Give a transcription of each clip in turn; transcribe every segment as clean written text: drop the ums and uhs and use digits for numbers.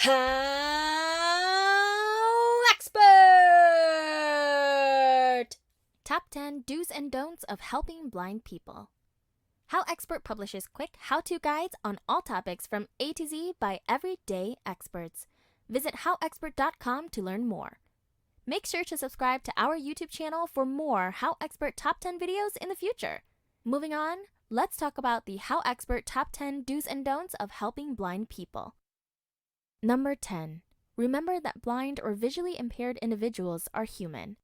HowExpert! Top 10 Do's and Don'ts of Helping Blind People. HowExpert publishes quick how-to guides on all topics from A to Z by everyday experts. Visit howexpert.com to learn more. Make sure to subscribe to our YouTube channel for more HowExpert Top 10 videos in the future. Moving on, let's talk about the HowExpert Top 10 Do's and Don'ts of Helping Blind People. Number 10. Remember that blind or visually impaired individuals are human.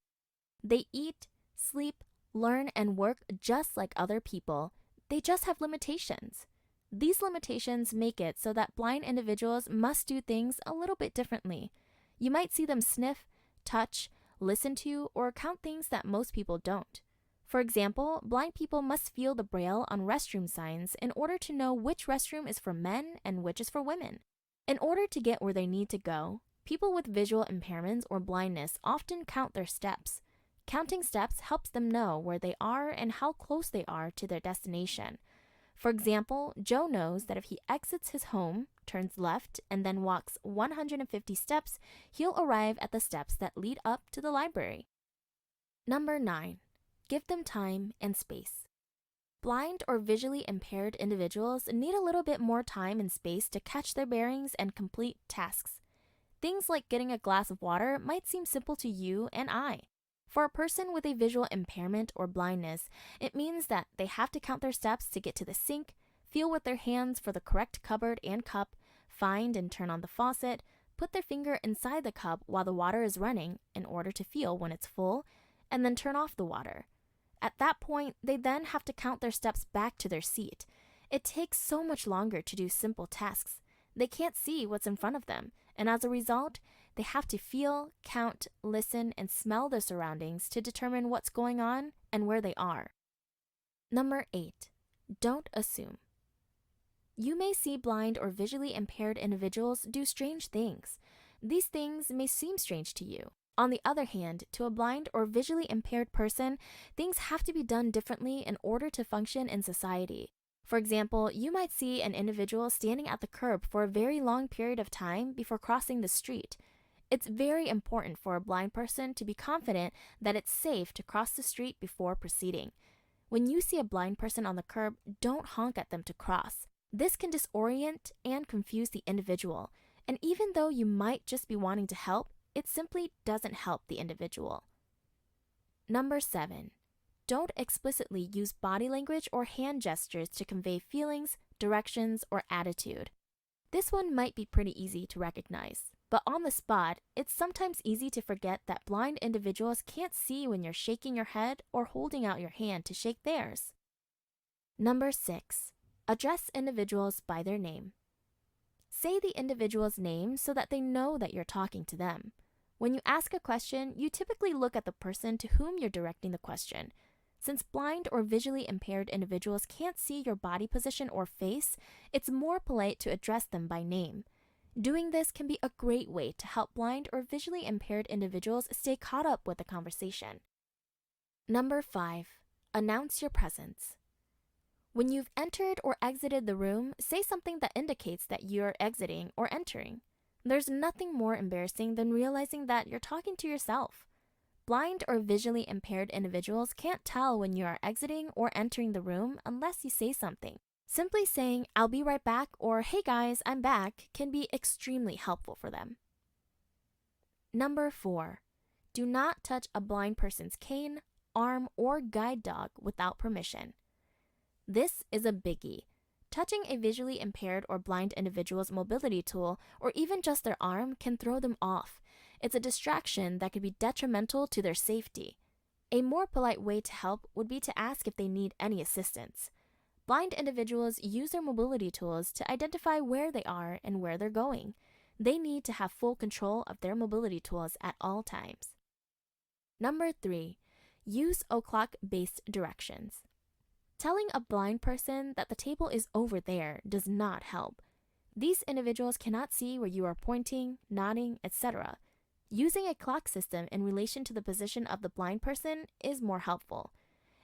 They eat, sleep, learn, and work just like other people. They just have limitations. These limitations make it so that blind individuals must do things a little bit differently. You might see them sniff, touch, listen to, or count things that most people don't. For example, blind people must feel the braille on restroom signs in order to know which restroom is for men and which is for women. In order to get where they need to go, people with visual impairments or blindness often count their steps. Counting steps helps them know where they are and how close they are to their destination. For example, Joe knows that if he exits his home, turns left, and then walks 150 steps, he'll arrive at the steps that lead up to the library. Number 9. Give them time and space. Blind or visually impaired individuals need a little bit more time and space to catch their bearings and complete tasks. Things like getting a glass of water might seem simple to you and I. For a person with a visual impairment or blindness, it means that they have to count their steps to get to the sink, feel with their hands for the correct cupboard and cup, find and turn on the faucet, put their finger inside the cup while the water is running in order to feel when it's full, and then turn off the water. At that point, they then have to count their steps back to their seat. It takes so much longer to do simple tasks. They can't see what's in front of them, and as a result, they have to feel, count, listen, and smell their surroundings to determine what's going on and where they are. Number 8. Don't assume. You may see blind or visually impaired individuals do strange things. These things may seem strange to you. On the other hand, to a blind or visually impaired person, things have to be done differently in order to function in society. For example, you might see an individual standing at the curb for a very long period of time before crossing the street. It's very important for a blind person to be confident that it's safe to cross the street before proceeding. When you see a blind person on the curb, don't honk at them to cross. This can disorient and confuse the individual, and even though you might just be wanting to help, it simply doesn't help the individual. Number 7. Don't explicitly use body language or hand gestures to convey feelings, directions, or attitude. This one might be pretty easy to recognize, but on the spot, it's sometimes easy to forget that blind individuals can't see when you're shaking your head or holding out your hand to shake theirs. Number 6. Address individuals by their name. Say the individual's name so that they know that you're talking to them. When you ask a question, you typically look at the person to whom you're directing the question. Since blind or visually impaired individuals can't see your body position or face, it's more polite to address them by name. Doing this can be a great way to help blind or visually impaired individuals stay caught up with the conversation. Number 5. Announce your presence. When you've entered or exited the room, say something that indicates that you're exiting or entering. There's nothing more embarrassing than realizing that you're talking to yourself. Blind or visually impaired individuals can't tell when you are exiting or entering the room unless you say something. Simply saying, "I'll be right back," or "Hey guys, I'm back," can be extremely helpful for them. Number 4. Do not touch a blind person's cane, arm, or guide dog without permission. This is a biggie. Touching a visually impaired or blind individual's mobility tool, or even just their arm, can throw them off. It's a distraction that could be detrimental to their safety. A more polite way to help would be to ask if they need any assistance. Blind individuals use their mobility tools to identify where they are and where they're going. They need to have full control of their mobility tools at all times. Number 3. Use OClock-based directions. Telling a blind person that the table is over there does not help. These individuals cannot see where you are pointing, nodding, etc. Using a clock system in relation to the position of the blind person is more helpful.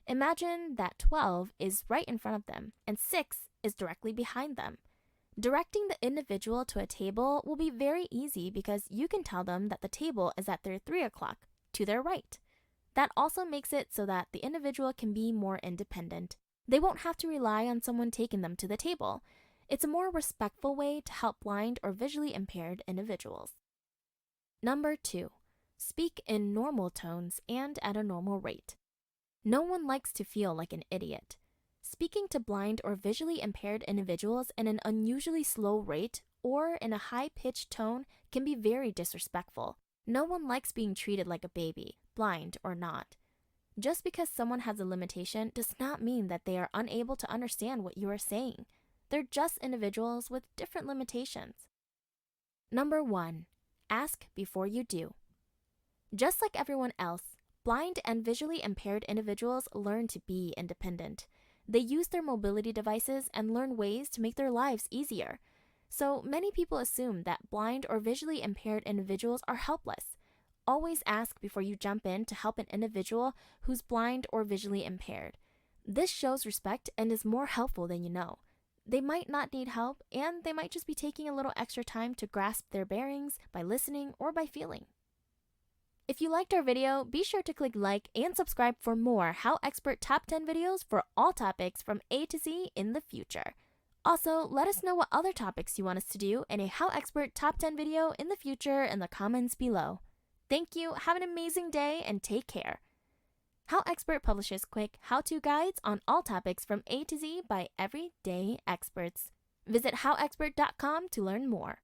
Imagine that 12 is right in front of them and 6 is directly behind them. Directing the individual to a table will be very easy because you can tell them that the table is at their 3 o'clock, to their right. That also makes it so that the individual can be more independent. They won't have to rely on someone taking them to the table. It's a more respectful way to help blind or visually impaired individuals. Number 2, speak in normal tones and at a normal rate. No one likes to feel like an idiot. Speaking to blind or visually impaired individuals in an unusually slow rate or in a high-pitched tone can be very disrespectful. No one likes being treated like a baby, blind or not. Just because someone has a limitation does not mean that they are unable to understand what you are saying. They're just individuals with different limitations. Number 1, ask before you do. Just like everyone else, blind and visually impaired individuals learn to be independent. They use their mobility devices and learn ways to make their lives easier. So many people assume that blind or visually impaired individuals are helpless. Always ask before you jump in to help an individual who's blind or visually impaired. This shows respect and is more helpful than you know. They might not need help, and they might just be taking a little extra time to grasp their bearings by listening or by feeling. If you liked our video, be sure to click like and subscribe for more HowExpert Top 10 videos for all topics from A to Z in the future. Also, let us know what other topics you want us to do in a HowExpert Top 10 video in the future in the comments below. Thank you, have an amazing day, and take care. HowExpert publishes quick how-to guides on all topics from A to Z by everyday experts. Visit howexpert.com to learn more.